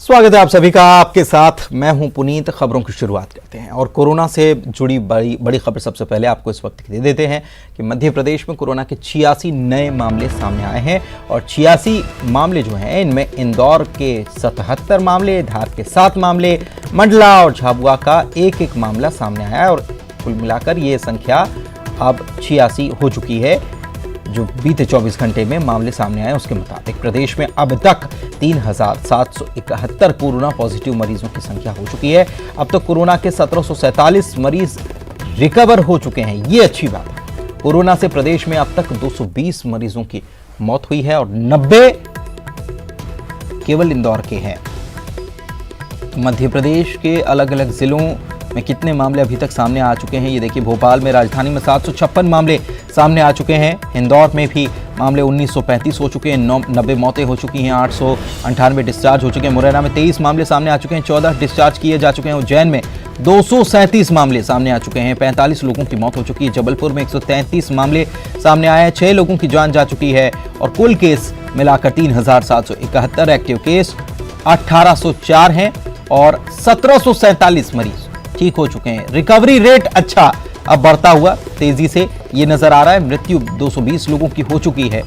स्वागत है आप सभी का। आपके साथ मैं हूं पुनीत। खबरों की शुरुआत करते हैं और कोरोना से जुड़ी बड़ी खबर सबसे पहले आपको इस वक्त दे देते हैं कि मध्य प्रदेश में कोरोना के 86 नए मामले सामने आए हैं और 86 मामले जो हैं इनमें इंदौर के 77 मामले, धार के 7 मामले, मंडला और झाबुआ का एक एक मामला सामने आया है और कुल मिलाकर ये संख्या अब 86 हो चुकी है। जो बीते 24 घंटे में मामले सामने आए उसके मुताबिक प्रदेश में अब तक 3,771 कोरोना पॉजिटिव मरीजों की संख्या हो चुकी है। अब तक कोरोना के 1747 मरीज रिकवर हो चुके हैं, ये अच्छी बात है। कोरोना से प्रदेश में अब तक 220 मरीजों की मौत हुई है और 90 केवल इंदौर के हैं। मध्य प्रदेश के अलग अलग जिलों में कितने मामले अभी तक सामने आ चुके हैं ये देखिए। भोपाल में, राजधानी में 756 मामले सामने आ चुके हैं। इंदौर में भी मामले 1935 हो चुके हैं, 90 मौतें हो चुकी हैं, 898 डिस्चार्ज हो चुके हैं। मुरैना में 23 मामले सामने आ चुके हैं, 14 डिस्चार्ज किए जा चुके हैं। उज्जैन में 237 मामले सामने आ चुके हैं, 45 लोगों की मौत हो चुकी है। जबलपुर में 133 मामले सामने आए हैं, 6 लोगों की जान जा चुकी है और कुल केस मिलाकर 3,771 एक्टिव केस 1804 हैं और 1747 मरीज ठीक हो चुके हैं। रिकवरी रेट अच्छा अब बढ़ता हुआ तेजी से ये नजर आ रहा है। मृत्यु 220 लोगों की हो चुकी है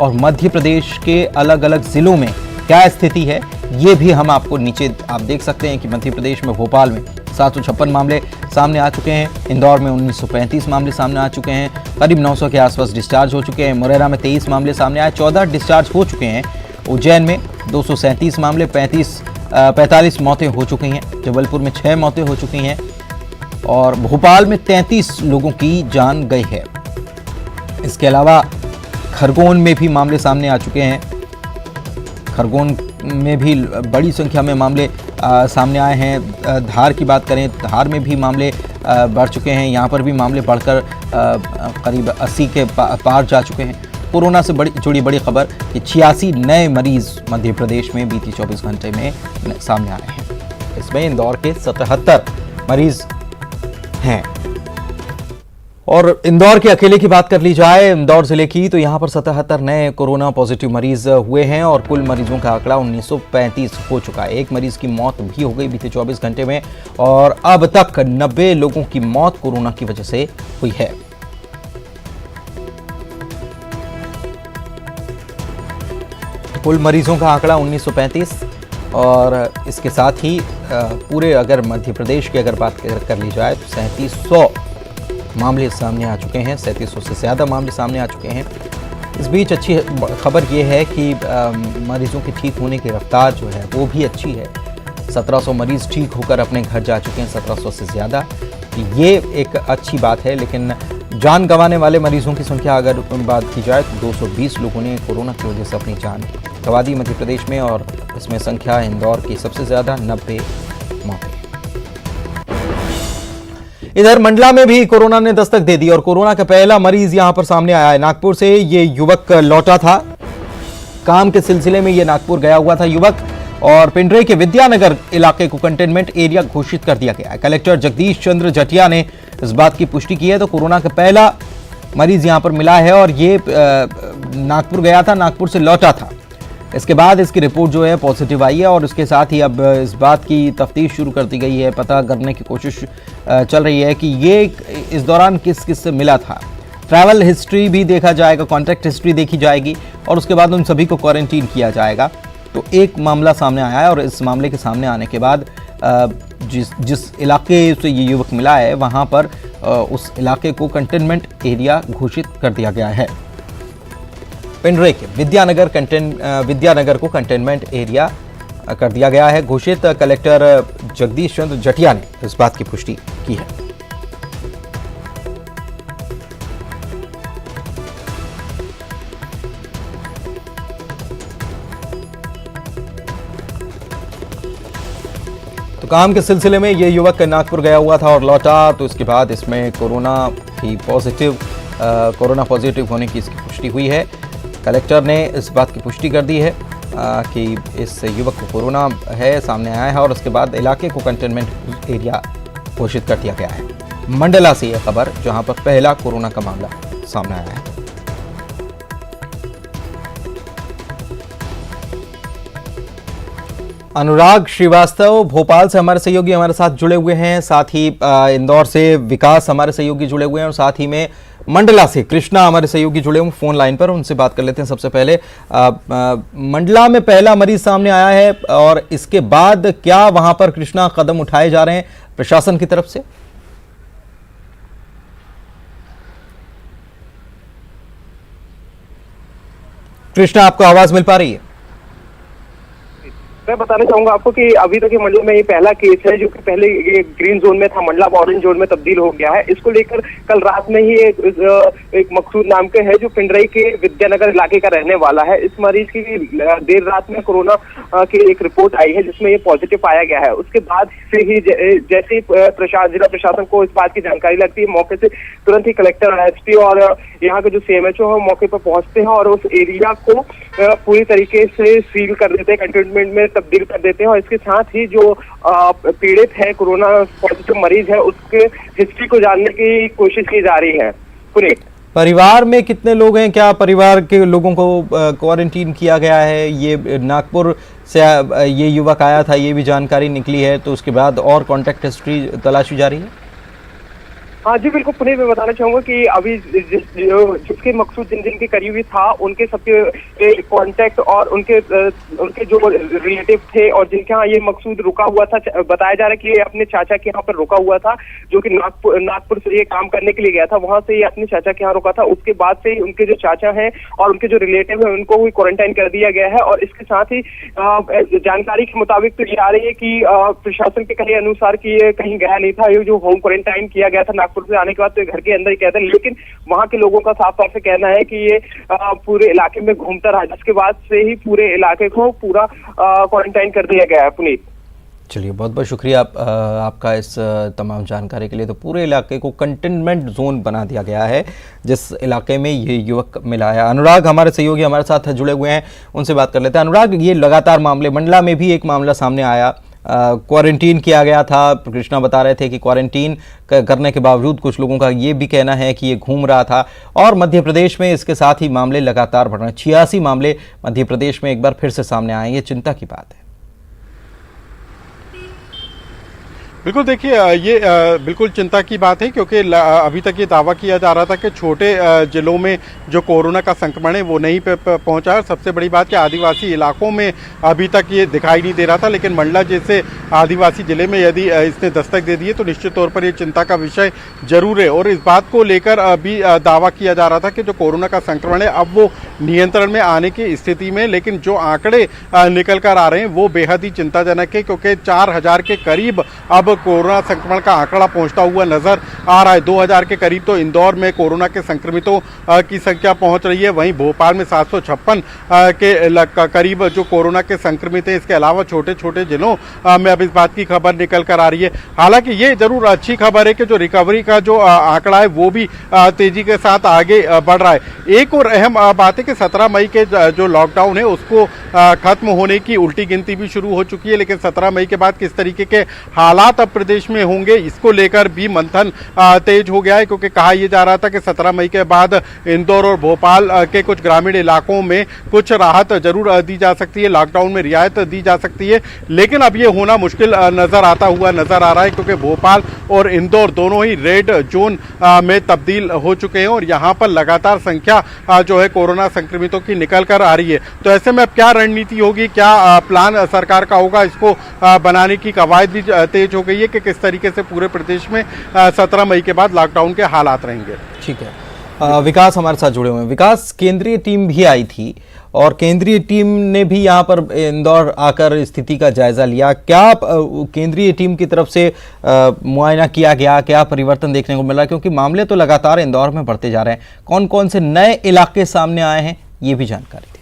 और मध्य प्रदेश के अलग अलग जिलों में क्या स्थिति है ये भी हम आपको नीचे आप देख सकते हैं कि मध्य प्रदेश में भोपाल में 756 मामले सामने आ चुके हैं, इंदौर में 1935 मामले सामने आ चुके हैं, करीब 900 के आसपास डिस्चार्ज हो चुके हैं। मुरैना में 23 मामले सामने आए, 14 डिस्चार्ज हो चुके हैं। उज्जैन में 237 मामले, 45 मौतें हो चुकी हैं। जबलपुर में 6 मौतें हो चुकी हैं और भोपाल में 33 लोगों की जान गई है। इसके अलावा खरगोन में भी मामले सामने आ चुके हैं। खरगोन में भी बड़ी संख्या में मामले सामने आए हैं। धार की बात करें, धार में भी मामले बढ़ चुके हैं। यहाँ पर भी मामले बढ़कर करीब 80 के पार जा चुके हैं। कोरोना से जुड़ी बड़ी खबर कि 86 नए मरीज मध्य प्रदेश में बीते 24 घंटे में सामने आए हैं। इसमें इंदौर के 77 मरीज हैं और इंदौर के अकेले की बात कर ली जाए, इंदौर जिले की, तो यहां पर 77 नए कोरोना पॉजिटिव मरीज हुए हैं और कुल मरीजों का आंकड़ा 1935 हो चुका है। एक मरीज की मौत भी हो गई बीते 24 घंटे में और अब तक 90 लोगों की मौत कोरोना की वजह से हुई है। कुल मरीजों का आंकड़ा 1935 और इसके साथ ही पूरे अगर मध्य प्रदेश की अगर बात कर ली जाए तो 3700 मामले सामने आ चुके हैं, 3700 से ज़्यादा मामले सामने आ चुके हैं। इस बीच अच्छी खबर ये है कि मरीजों के ठीक होने की रफ्तार जो है वो भी अच्छी है। 1700 मरीज ठीक होकर अपने घर जा चुके हैं, 1700 से ज़्यादा, ये एक अच्छी बात है। लेकिन जान गंवाने वाले मरीजों की संख्या अगर बात की जाए तो 220 लोगों ने कोरोना की वजह से अपनी जान गंवा दी मध्य प्रदेश में और इसमें संख्या इंदौर की सबसे ज्यादा 90 मौतें। इधर मंडला में भी कोरोना ने दस्तक दे दी और कोरोना का पहला मरीज यहां पर सामने आया है। नागपुर से ये युवक लौटा था, काम के सिलसिले में ये नागपुर गया हुआ था युवक और पिंडरे के विद्यानगर इलाके को कंटेनमेंट एरिया घोषित कर दिया गया है। कलेक्टर जगदीश चंद्र जटिया ने इस बात की पुष्टि की है। तो कोरोना का पहला मरीज यहां पर मिला है और ये नागपुर गया था, नागपुर से लौटा था। इसके बाद इसकी रिपोर्ट जो है पॉजिटिव आई है और उसके साथ ही अब इस बात की तफ्तीश शुरू कर दी गई है। पता करने की कोशिश चल रही है कि ये इस दौरान किस किस से मिला था। ट्रैवल हिस्ट्री भी देखा जाएगा, कॉन्टैक्ट हिस्ट्री देखी जाएगी और उसके बाद उन सभी को क्वारंटीन किया जाएगा। तो एक मामला सामने आया है और इस मामले के सामने आने के बाद जिस इलाके से ये युवक मिला है वहाँ पर उस इलाके को कंटेनमेंट एरिया घोषित कर दिया गया है। पिंडरे के विद्यानगर को कंटेनमेंट एरिया कर दिया गया है घोषित। कलेक्टर जगदीश चंद्र जटिया ने इस बात की पुष्टि की है। तो काम के सिलसिले में ये युवक नागपुर गया हुआ था और लौटा, तो इसके बाद इसमें कोरोना पॉजिटिव होने की इसकी पुष्टि हुई है। कलेक्टर ने इस बात की पुष्टि कर दी है कि इस युवक को कोरोना है, सामने आया है और उसके बाद इलाके को कंटेनमेंट एरिया घोषित कर दिया गया है। मंडला से यह खबर जहां पर पहला कोरोना का मामला सामने आया है। अनुराग श्रीवास्तव भोपाल से हमारे सहयोगी हमारे साथ जुड़े हुए हैं, साथ ही इंदौर से विकास हमारे सहयोगी जुड़े हुए हैं और साथ ही में मंडला से कृष्णा हमारे सहयोगी जुड़े हुए फोन लाइन पर। उनसे बात कर लेते हैं। सबसे पहले मंडला में पहला मरीज सामने आया है और इसके बाद क्या वहां पर कृष्णा कदम उठाए जा रहे हैं प्रशासन की तरफ से? कृष्णा, आपको आवाज मिल पा रही है? मैं बताना चाहूंगा आपको कि अभी तक ये मंडला में ये पहला केस है जो कि पहले ये ग्रीन जोन में था, मंडला ऑरेंज जोन में तब्दील हो गया है। इसको लेकर कल रात में ही एक मकसूद नाम के है जो पिंडरई के विद्यानगर इलाके का रहने वाला है। इस मरीज की देर रात में कोरोना की एक रिपोर्ट आई है जिसमें ये पॉजिटिव पाया गया है। उसके बाद से ही जैसे ही जिला प्रशासन को इस बात की जानकारी लगती है, मौके से तुरंत ही कलेक्टर, एसपी और यहाँ के जो CMHO है मौके पर पहुंचते हैं और उस एरिया को पूरी तरीके से सील कर देते हैं, कंटेनमेंट में तब्दील कर देते हैं। और इसके साथ ही जो पीड़ित है, कोरोना पॉजिटिव मरीज है, उसके हिस्ट्री को जानने की कोशिश की जा रही है। पुनीत, परिवार में कितने लोग हैं? क्या परिवार के लोगों को क्वारंटीन किया गया है? ये नागपुर से ये युवक आया था, ये भी जानकारी निकली है, तो उसके बाद और कॉन्टैक्ट हिस्ट्री तलाशी जा रही है? हाँ जी बिल्कुल पुनीत, मैं बताना चाहूंगा कि अभी जिसके मकसूद जिन के करीबी था उनके सबके कांटेक्ट और उनके जो रिलेटिव थे और जिनके यहाँ ये मकसूद रुका हुआ था, बताया जा रहा है कि ये अपने चाचा के यहाँ पर रुका हुआ था जो कि नागपुर से ये काम करने के लिए गया था। वहां से ये अपने चाचा के यहाँ रुका था। उसके बाद से उनके जो चाचा हैं और उनके जो रिलेटिव है उनको भी क्वारंटाइन कर दिया गया है। और इसके साथ ही जानकारी के मुताबिक तो ये आ रही है कि प्रशासन के कहे अनुसार कि ये कहीं गया नहीं था। ये जो होम क्वारंटाइन किया गया था नागपुर से आने के बाद तो घर के अंदर ही कहते हैं, लेकिन वहां के लोगों का साफ तौर से कहना है कि ये पूरे इलाके में घूमता रहा, जिसके बाद से ही पूरे इलाके को पूरा क्वारंटाइन कर दिया गया है। पुनीत, चलिए, बहुत बहुत शुक्रिया आपका इस तमाम जानकारी के लिए। तो पूरे इलाके को कंटेनमेंट जोन बना दिया गया है जिस इलाके में ये युवक मिला है। अनुराग हमारे सहयोगी हमारे साथ जुड़े हुए हैं, उनसे बात कर लेते हैं। अनुराग, ये लगातार मामले, मंडला में भी एक मामला सामने आया, क्वारंटीन किया गया था। कृष्णा बता रहे थे कि क्वारंटीन करने के बावजूद कुछ लोगों का ये भी कहना है कि ये घूम रहा था। और मध्य प्रदेश में इसके साथ ही मामले लगातार बढ़ रहे हैं। 86 मामले मध्य प्रदेश में एक बार फिर से सामने आए, ये चिंता की बात है। बिल्कुल, देखिए ये बिल्कुल चिंता की बात है क्योंकि अभी तक ये दावा किया जा रहा था कि छोटे जिलों में जो कोरोना का संक्रमण है वो नहीं पहुंचा है। सबसे बड़ी बात कि आदिवासी इलाकों में अभी तक ये दिखाई नहीं दे रहा था, लेकिन मंडला जैसे आदिवासी जिले में यदि इसने दस्तक दे दी है तो निश्चित तौर पर ये चिंता का विषय जरूर है। और इस बात को लेकर अभी दावा किया जा रहा था कि जो कोरोना का संक्रमण है अब वो नियंत्रण में आने की स्थिति में, लेकिन जो आंकड़े निकल कर आ रहे हैं वो बेहद ही चिंताजनक है क्योंकि 4000 के करीब अब कोरोना संक्रमण का आंकड़ा पहुंचता हुआ नजर आ रहा है। 2000 के करीब तो इंदौर में कोरोना के संक्रमितों की संख्या पहुंच रही है। वहीं भोपाल में 756 के करीब जो कोरोना के संक्रमित हैं। इसके अलावा छोटे छोटे जिलों में अब इस बात की खबर निकल कर आ रही है। हालांकि ये जरूर अच्छी खबर है कि जो रिकवरी का जो आंकड़ा है वो भी तेजी के साथ आगे बढ़ रहा है। एक और अहम बात है कि 17 मई के जो लॉकडाउन है उसको खत्म होने की उल्टी गिनती भी शुरू हो चुकी है, लेकिन 17 मई के बाद किस तरीके के हालात अब प्रदेश में होंगे इसको लेकर भी मंथन तेज हो गया है क्योंकि कहा यह जा रहा था कि 17 मई के बाद इंदौर और भोपाल के कुछ ग्रामीण इलाकों में कुछ राहत जरूर दी जा सकती है, लॉकडाउन में रियायत दी जा सकती है, लेकिन अब ये होना मुश्किल नजर आता हुआ नजर आ रहा है क्योंकि भोपाल और इंदौर दोनों ही रेड जोन में तब्दील हो चुके हैं और यहाँ पर लगातार संख्या जो है कोरोना संक्रमितों की निकल कर आ रही है। तो ऐसे में अब क्या रणनीति होगी, क्या प्लान सरकार का होगा, इसको बनाने की कवायद भी तेज हो गई है कि किस तरीके से पूरे प्रदेश में 17 मई के बाद लॉकडाउन के हालात रहेंगे। ठीक है, विकास हमारे साथ जुड़े हुए हैं। विकास, केंद्रीय टीम भी आई थी और केंद्रीय टीम ने भी यहाँ पर इंदौर आकर स्थिति का जायजा लिया। क्या केंद्रीय टीम की तरफ से मुआयना किया गया, क्या परिवर्तन देखने को मिला? क्योंकि मामले तो लगातार इंदौर में बढ़ते जा रहे हैं। कौन कौन से नए इलाके सामने आए हैं, ये भी जानकारी दी।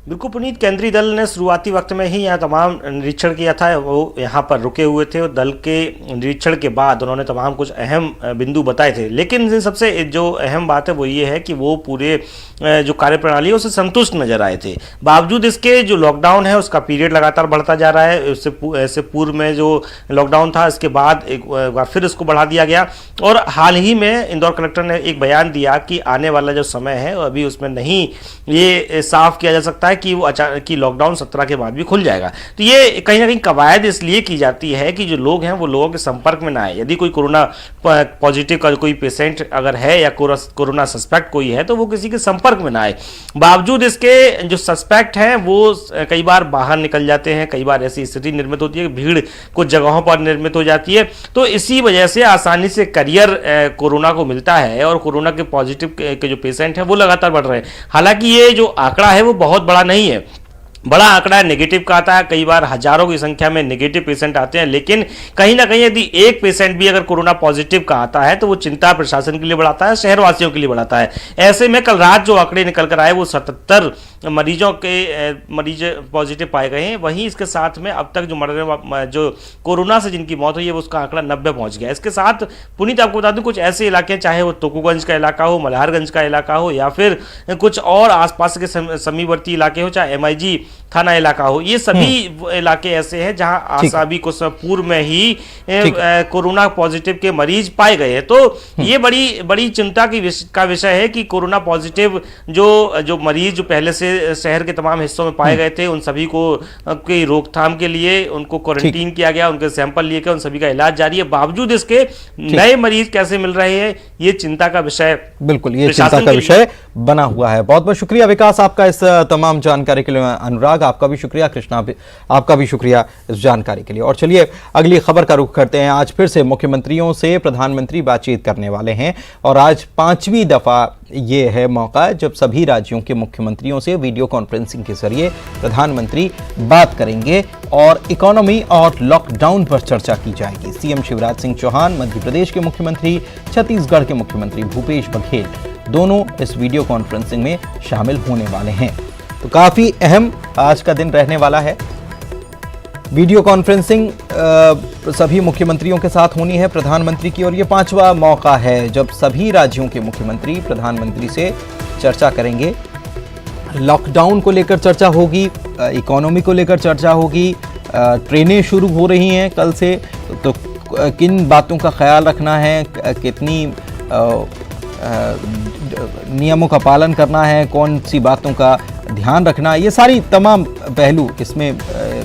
बिल्कुल पुनीत, केंद्रीय दल ने शुरुआती वक्त में ही यहाँ तमाम निरीक्षण किया था। वो यहाँ पर रुके हुए थे और दल के निरीक्षण के बाद उन्होंने तमाम कुछ अहम बिंदु बताए थे, लेकिन सबसे जो अहम बात है वो ये है कि वो पूरे जो कार्यप्रणाली है उससे संतुष्ट नजर आए थे। बावजूद इसके जो लॉकडाउन है उसका पीरियड लगातार बढ़ता जा रहा है। इससे पूर्व में जो लॉकडाउन था इसके बाद एक बार फिर इसको बढ़ा दिया गया और हाल ही में इंदौर कलेक्टर ने एक बयान दिया कि आने वाला जो समय है अभी उसमें नहीं ये साफ किया जा सकता है कि वो अचानक की लॉकडाउन 17 के बाद भी खुल जाएगा। तो ये कहीं ना कहीं कवायद इसलिए की जाती है कि जो लोग हैं वो लोगों के संपर्क में ना आए। यदि कोई कोरोना पॉजिटिव का कोई पेशेंट अगर है या कोरोना सस्पेक्ट कोई है तो वो किसी के संपर्क में ना आए। बावजूद इसके जो सस्पेक्ट हैं वो कई बार बाहर निकल जाते हैं, कई बार ऐसी स्थिति निर्मित होती है कि भीड़ कुछ जगहों पर निर्मित हो जाती है। तो इसी वजह से आसानी से करियर कोरोना को मिलता है और कोरोना के पॉजिटिव के जो पेशेंट हैं वो लगातार बढ़ रहे हैं। हालांकि ये जो आंकड़ा है वो बहुत बड़ा नहीं है, बड़ा आंकड़ा नेगेटिव का आता है। कई बार हजारों की संख्या में नेगेटिव पेशेंट आते हैं, लेकिन कहीं ना कहीं यदि एक पेशेंट भी अगर कोरोना पॉजिटिव का आता है तो वो चिंता प्रशासन के लिए बढ़ाता है, शहरवासियों के लिए बढ़ाता है। ऐसे में कल रात जो आंकड़े निकल कर आए वो 77 मरीज पॉजिटिव पाए गए हैं। वहीं इसके साथ में अब तक जो कोरोना से जिनकी मौत हुई है उसका आंकड़ा 90 पहुंच गया। इसके साथ पुनीत आपको बता दूं कुछ ऐसे इलाके, चाहे वो तोकुगंज का इलाका हो, मल्हारगंज का इलाका हो या फिर कुछ और आसपास के समीपवर्ती इलाके हो, चाहे MIG थाना इलाका हो, ये सभी इलाके ऐसे हैं जहां आसाबी को पूर्व में ही कोरोना पॉजिटिव के मरीज पाए गए हैं। तो ये बड़ी चिंता का विषय है कि कोरोना पॉजिटिव जो मरीज जो पहले से शहर के तमाम हिस्सों में पाए गए थे उन सभी को की रोकथाम के लिए उनको क्वारंटीन किया गया, उनके सैंपल लिए गए, उन सभी का इलाज जारी है। बावजूद इसके नए मरीज कैसे मिल रहे हैं ये चिंता का विषय, बिल्कुल ये चिंता का विषय बना हुआ है। बहुत बहुत शुक्रिया विकास आपका इस तमाम जानकारी के लिए। अनुराग आपका भी शुक्रिया, कृष्णा आपका भी शुक्रिया इस जानकारी के लिए। और चलिए अगली खबर का रुख करते हैं। आज फिर से मुख्यमंत्रियों से प्रधानमंत्री बातचीत करने वाले हैं और आज 5वीं दफा ये है मौका जब सभी राज्यों के मुख्यमंत्रियों से वीडियो कॉन्फ्रेंसिंग के जरिए प्रधानमंत्री बात करेंगे और इकोनॉमी और लॉकडाउन पर चर्चा की जाएगी। सीएम शिवराज सिंह चौहान, मध्य प्रदेश के मुख्यमंत्री, छत्तीसगढ़ के मुख्यमंत्री भूपेश बघेल दोनों इस वीडियो कॉन्फ्रेंसिंग में शामिल होने वाले हैं। तो काफी अहम आज का दिन रहने वाला है। वीडियो कॉन्फ्रेंसिंग सभी मुख्यमंत्रियों के साथ होनी है प्रधानमंत्री की और ये 5वां मौका है जब सभी राज्यों के मुख्यमंत्री प्रधानमंत्री से चर्चा करेंगे। लॉकडाउन को लेकर चर्चा होगी, इकोनॉमी को लेकर चर्चा होगी, ट्रेनें शुरू हो रही हैं कल से, तो किन बातों का ख्याल रखना है, कितनी नियमों का पालन करना है, कौन सी बातों का ध्यान रखना, ये सारी तमाम पहलू इसमें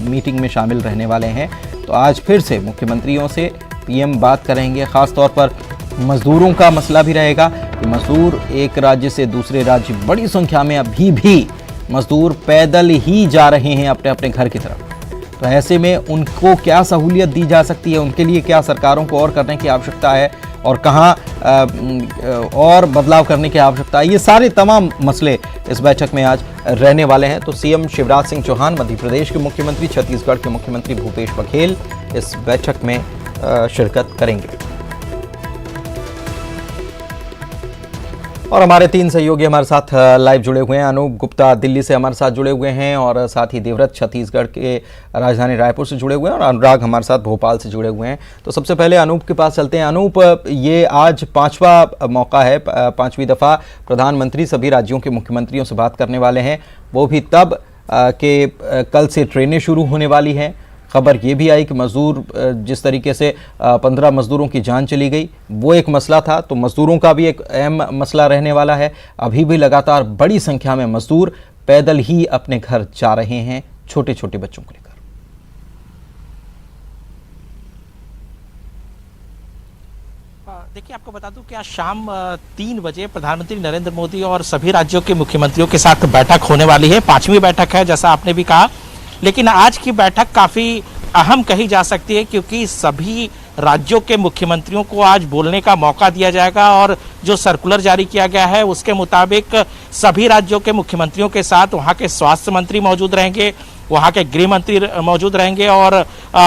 मीटिंग में शामिल रहने वाले हैं। तो आज फिर से मुख्यमंत्रियों से पीएम बात करेंगे। ख़ास तौर पर मज़दूरों का मसला भी रहेगा कि मज़दूर एक राज्य से दूसरे राज्य बड़ी संख्या में अभी भी मज़दूर पैदल ही जा रहे हैं अपने अपने घर की तरफ। तो ऐसे में उनको क्या सहूलियत दी जा सकती है, उनके लिए क्या सरकारों को और करने की आवश्यकता है और कहाँ और बदलाव करने की आवश्यकता है, ये सारे तमाम मसले इस बैठक में आज रहने वाले हैं। तो सीएम शिवराज सिंह चौहान, मध्य प्रदेश के मुख्यमंत्री, छत्तीसगढ़ के मुख्यमंत्री भूपेश बघेल इस बैठक में शिरकत करेंगे। और हमारे 3 सहयोगी हमारे साथ लाइव जुड़े हुए हैं। अनूप गुप्ता दिल्ली से हमारे साथ जुड़े हुए हैं और साथ ही देवव्रत छत्तीसगढ़ के राजधानी रायपुर से जुड़े हुए हैं और अनुराग हमारे साथ भोपाल से जुड़े हुए हैं। तो सबसे पहले अनूप के पास चलते हैं। अनूप, ये आज 5वां मौका है, 5वीं दफ़ा प्रधानमंत्री सभी राज्यों के मुख्यमंत्रियों से बात करने वाले हैं, वो भी तब कि कल से ट्रेनें शुरू होने वाली हैं। खबर ये भी आई कि मजदूर जिस तरीके से 15 मजदूरों की जान चली गई वो एक मसला था, तो मजदूरों का भी एक अहम मसला रहने वाला है। अभी भी लगातार बड़ी संख्या में मजदूर पैदल ही अपने घर जा रहे हैं, छोटे छोटे बच्चों को लेकर। देखिए, आपको बता दूं कि आज शाम 3 बजे प्रधानमंत्री नरेंद्र मोदी और सभी राज्यों के मुख्यमंत्रियों के साथ बैठक होने वाली है। 5वीं बैठक है जैसा आपने भी कहा, लेकिन आज की बैठक काफी अहम कही जा सकती है क्योंकि सभी राज्यों के मुख्यमंत्रियों को आज बोलने का मौका दिया जाएगा और जो सर्कुलर जारी किया गया है उसके मुताबिक सभी राज्यों के मुख्यमंत्रियों के साथ वहां के स्वास्थ्य मंत्री मौजूद रहेंगे, वहां के गृह मंत्री मौजूद रहेंगे और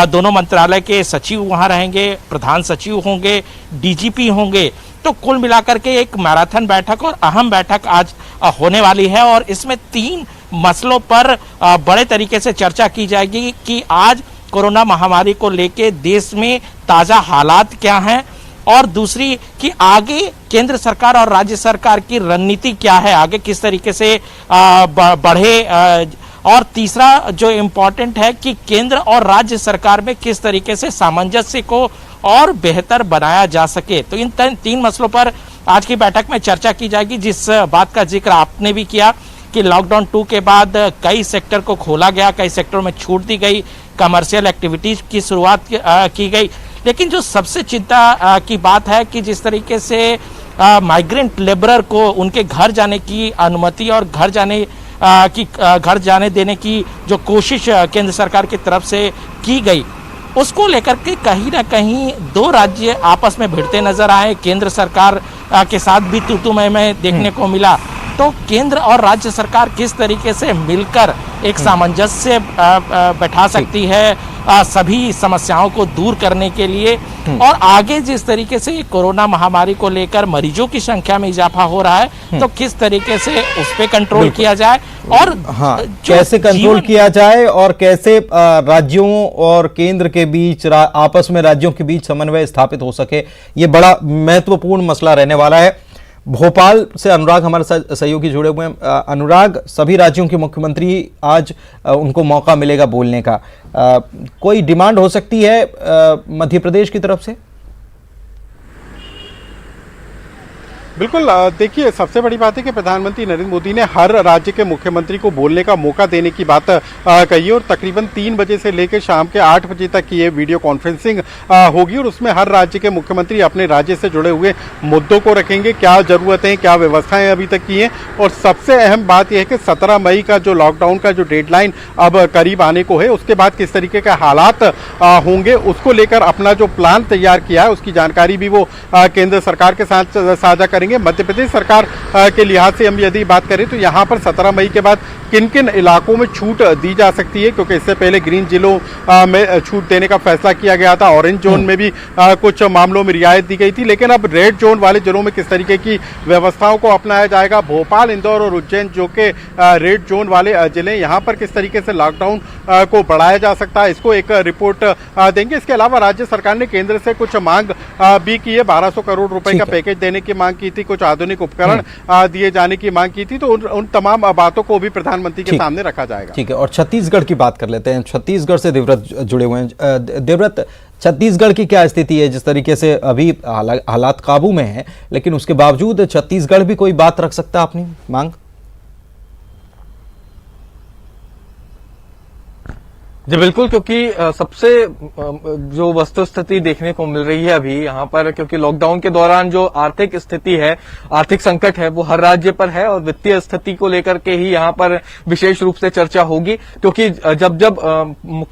दोनों मंत्रालय के सचिव वहां रहेंगे, प्रधान सचिव होंगे, डीजीपी होंगे। तो कुल मिलाकर के एक मैराथन बैठक और अहम बैठक आज होने वाली है और इसमें 3 मसलों पर बड़े तरीके से चर्चा की जाएगी कि आज कोरोना महामारी को लेके देश में ताजा हालात क्या हैं और दूसरी कि आगे केंद्र सरकार और राज्य सरकार की रणनीति क्या है, आगे किस तरीके से बढ़े, और तीसरा जो इम्पोर्टेंट है कि केंद्र और राज्य सरकार में किस तरीके से सामंजस्य को और बेहतर बनाया जा सके। तो इन 3 मसलों पर आज की बैठक में चर्चा की जाएगी। जिस बात का जिक्र आपने भी किया कि लॉकडाउन 2 के बाद कई सेक्टर को खोला गया, कई सेक्टरों में छूट दी गई, कमर्शियल एक्टिविटीज की शुरुआत की गई। लेकिन जो सबसे चिंता की बात है कि जिस तरीके से माइग्रेंट लेबरर को उनके घर जाने की अनुमति और घर जाने देने की जो कोशिश केंद्र सरकार की तरफ से की गई, उसको लेकर के कहीं ना कहीं दो राज्य आपस में भिड़ते नजर आए। केंद्र सरकार के साथ भी तू-तू-मैं देखने को मिला। तो केंद्र और राज्य सरकार किस तरीके से मिलकर एक सामंजस्य बैठा सकती है सभी समस्याओं को दूर करने के लिए, और आगे जिस तरीके से कोरोना महामारी को लेकर मरीजों की संख्या में इजाफा हो रहा है, तो किस तरीके से उस पे कंट्रोल किया जाए और कैसे कंट्रोल किया जाए और कैसे राज्यों और केंद्र के बीच आपस में राज्यों के बीच समन्वय स्थापित हो सके, ये बड़ा महत्वपूर्ण मसला रहने वाला है। भोपाल से अनुराग हमारे साथ सहयोगी जुड़े हुए हैं। अनुराग, सभी राज्यों के मुख्यमंत्री आज उनको मौका मिलेगा बोलने का, कोई डिमांड हो सकती है मध्य प्रदेश की तरफ से? बिल्कुल, देखिए सबसे बड़ी बात है कि प्रधानमंत्री नरेंद्र मोदी ने हर राज्य के मुख्यमंत्री को बोलने का मौका देने की बात कही, और तकरीबन 3 बजे से लेकर शाम के 8 बजे तक ये वीडियो कॉन्फ्रेंसिंग होगी, और उसमें हर राज्य के मुख्यमंत्री अपने राज्य से जुड़े हुए मुद्दों को रखेंगे, क्या जरूरतें, क्या व्यवस्थाएं अभी तक की हैं। और सबसे अहम बात यह है कि 17 मई का जो लॉकडाउन का जो डेडलाइन अब करीब आने को है, उसके बाद किस तरीके के हालात होंगे, उसको लेकर अपना जो प्लान तैयार किया है उसकी जानकारी भी वो केंद्र सरकार के साथ साझा करेंगे। मध्य प्रदेश सरकार के लिहाज से हम यदि बात करें तो यहाँ पर 17 मई के बाद किन किन इलाकों में छूट दी जा सकती है, क्योंकि इससे पहले ग्रीन जिलों में छूट देने का फैसला किया गया था, ऑरेंज जोन में भी कुछ मामलों में रियायत दी गई थी, लेकिन अब रेड जोन वाले जिलों में किस तरीके की व्यवस्थाओं को अपनाया जाएगा। भोपाल, इंदौर और उज्जैन जो कि रेड जोन वाले जिले, यहाँ पर किस तरीके से लॉकडाउन को बढ़ाया जा सकता है, इसको एक रिपोर्ट देंगे। इसके अलावा राज्य सरकार ने केंद्र से कुछ मांग भी की है, 1200 करोड़ रुपए का पैकेज देने की मांग की थी, कुछ आधुनिक उपकरण दिए जाने की मांग की थी, तो उन तमाम बातों को भी प्रधानमंत्री के सामने रखा जाएगा। ठीक है, और छत्तीसगढ़ की बात कर लेते हैं। छत्तीसगढ़ से देवव्रत जुड़े हुए हैं। देवव्रत, छत्तीसगढ़ की क्या स्थिति है? जिस तरीके से अभी हालात काबू में है, लेकिन उसके बावजूद छत्तीसगढ़ भी कोई बात रख सकता है अपनी मांग? जी बिल्कुल, क्योंकि सबसे जो वस्तुस्थिति देखने को मिल रही है अभी यहाँ पर, क्योंकि लॉकडाउन के दौरान जो आर्थिक स्थिति है, आर्थिक संकट है, वो हर राज्य पर है, और वित्तीय स्थिति को लेकर के ही यहाँ पर विशेष रूप से चर्चा होगी। क्योंकि जब जब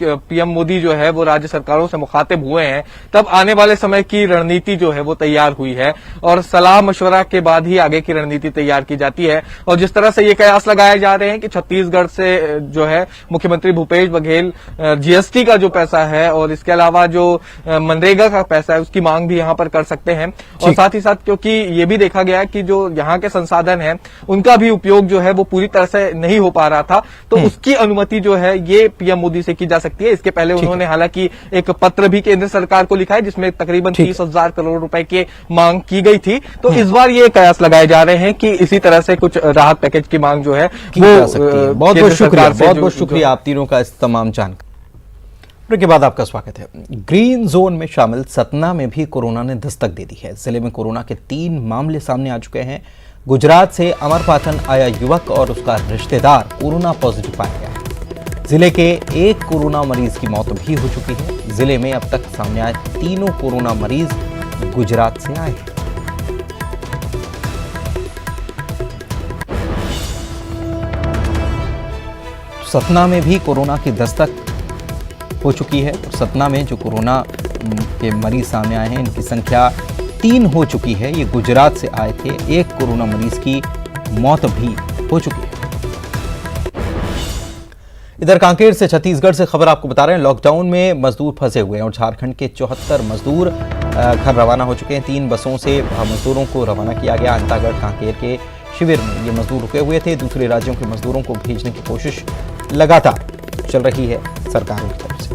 पीएम मोदी जो है वो राज्य सरकारों से मुखातिब हुए हैं, तब आने वाले समय की रणनीति जो है वो तैयार हुई है, और सलाह मशवरा के बाद ही आगे की रणनीति तैयार की जाती है। और जिस तरह से ये कयास लगाए जा रहे हैं कि छत्तीसगढ़ से जो है मुख्यमंत्री भूपेश बघेल जीएसटी का जो पैसा है और इसके अलावा जो मनरेगा का पैसा है उसकी मांग भी यहाँ पर कर सकते हैं। और साथ ही साथ क्योंकि ये भी देखा गया कि जो यहाँ के संसाधन है उनका भी उपयोग जो है वो पूरी तरह से नहीं हो पा रहा था, तो उसकी अनुमति जो है ये पीएम मोदी से की जा सकती है। इसके पहले उन्होंने हालांकि एक पत्र भी केंद्र सरकार को लिखा है जिसमें तकरीबन 30,000 करोड़ रुपए की मांग की गई थी। तो इस बार ये कयास लगाए जा रहे हैं कि इसी तरह से कुछ राहत पैकेज की मांग जो है वो बहुत बहुत शुक्रिया आप तीनों का इस तमाम जानकारी के बाद। आपका स्वागत है। ग्रीन जोन में शामिल सतना में भी कोरोना ने दस्तक दे दी है। जिले में कोरोना के 3 मामले सामने आ चुके हैं। गुजरात से अमरपाटन आया युवक और उसका रिश्तेदार कोरोना पॉजिटिव पाया गया है। जिले के एक कोरोना मरीज की मौत भी हो चुकी है। जिले में अब तक सामने आए 3 कोरोना मरीज गुजरात से आए हैं। सतना में भी कोरोना की दस्तक हो चुकी है। सतना में जो कोरोना के मरीज सामने आए हैं इनकी संख्या 3 हो चुकी है। ये गुजरात से आए थे। एक कोरोना मरीज की मौत भी हो चुकी है। इधर कांकेर से छत्तीसगढ़ से खबर आपको बता रहे हैं। लॉकडाउन में मजदूर फंसे हुए हैं और झारखंड के 74 मजदूर घर रवाना हो चुके हैं। 3 बसों से मजदूरों को रवाना किया गया। अंतागढ़ कांकेर के शिविर में ये मजदूर रुके हुए थे। दूसरे राज्यों के मजदूरों को भेजने की कोशिश लगातार चल रही है सरकारों की तरफ से।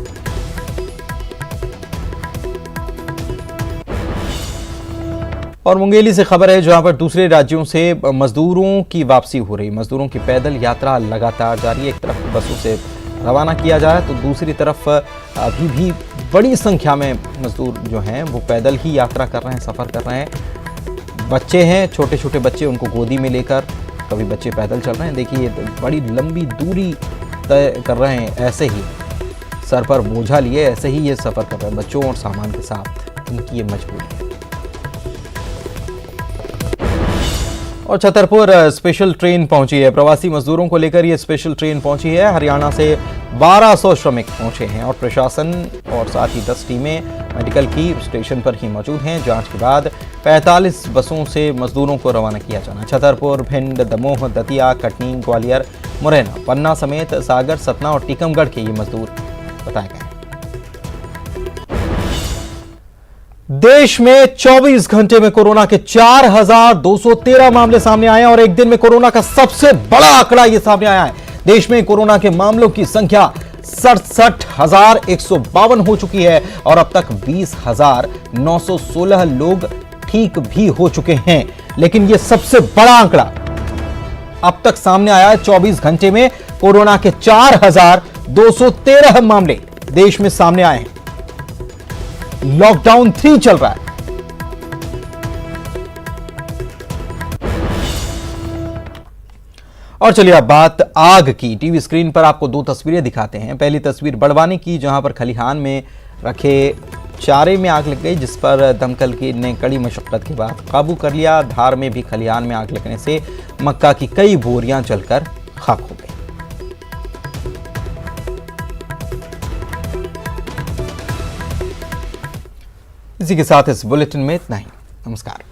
और मुंगेली से खबर है जहां पर दूसरे राज्यों से मजदूरों की वापसी हो रही। मजदूरों की पैदल यात्रा लगातार जारी है। एक तरफ बसों से रवाना किया जा रहा है तो दूसरी तरफ अभी भी बड़ी संख्या में मजदूर जो हैं वो पैदल ही यात्रा कर रहे हैं, सफर कर रहे हैं। बच्चे हैं, छोटे छोटे बच्चे, उनको गोदी में लेकर कभी बच्चे पैदल चल रहे हैं, देखिए बड़ी लंबी दूरी तय कर रहे हैं, ऐसे ही सर पर बोझा लिए ऐसे ही ये सफर कर रहे हैं बच्चों और सामान के साथ, इनकी ये मजबूरी है। और छतरपुर स्पेशल ट्रेन पहुंची है, प्रवासी मजदूरों को लेकर ये स्पेशल ट्रेन पहुंची है। हरियाणा से 1200 श्रमिक पहुंचे हैं और प्रशासन और साथ ही 10 टीमें मेडिकल की स्टेशन पर ही मौजूद हैं। जांच के बाद 45 बसों से मजदूरों को रवाना किया जाना। छतरपुर, भिंड, दमोह, दतिया, कटनी, ग्वालियर, मुरैना, पन्ना समेत सागर, सतना और टीकमगढ़ के ये मजदूर बताए गए। देश में 24 घंटे में कोरोना के 4,213 मामले सामने आए और एक दिन में कोरोना का सबसे बड़ा आंकड़ा यह सामने आया है। देश में कोरोना के मामलों की संख्या 67,152 हो चुकी है और अब तक 20,916 लोग ठीक भी हो चुके हैं। लेकिन यह सबसे बड़ा आंकड़ा अब तक सामने आया है। 24 घंटे में कोरोना के 4,213 मामले देश में सामने आए हैं। लॉकडाउन 3 चल रहा है। और चलिए अब बात आग की। टीवी स्क्रीन पर आपको 2 तस्वीरें दिखाते हैं। पहली तस्वीर बड़वानी की, जहां पर खलिहान में रखे चारे में आग लग गई, जिस पर दमकल की ने कड़ी मशक्कत के बाद काबू कर लिया। धार में भी खलिहान में आग लगने से मक्का की कई बोरियां जलकर खाक हो गई। इसी के साथ इस बुलेटिन में इतना ही। नमस्कार।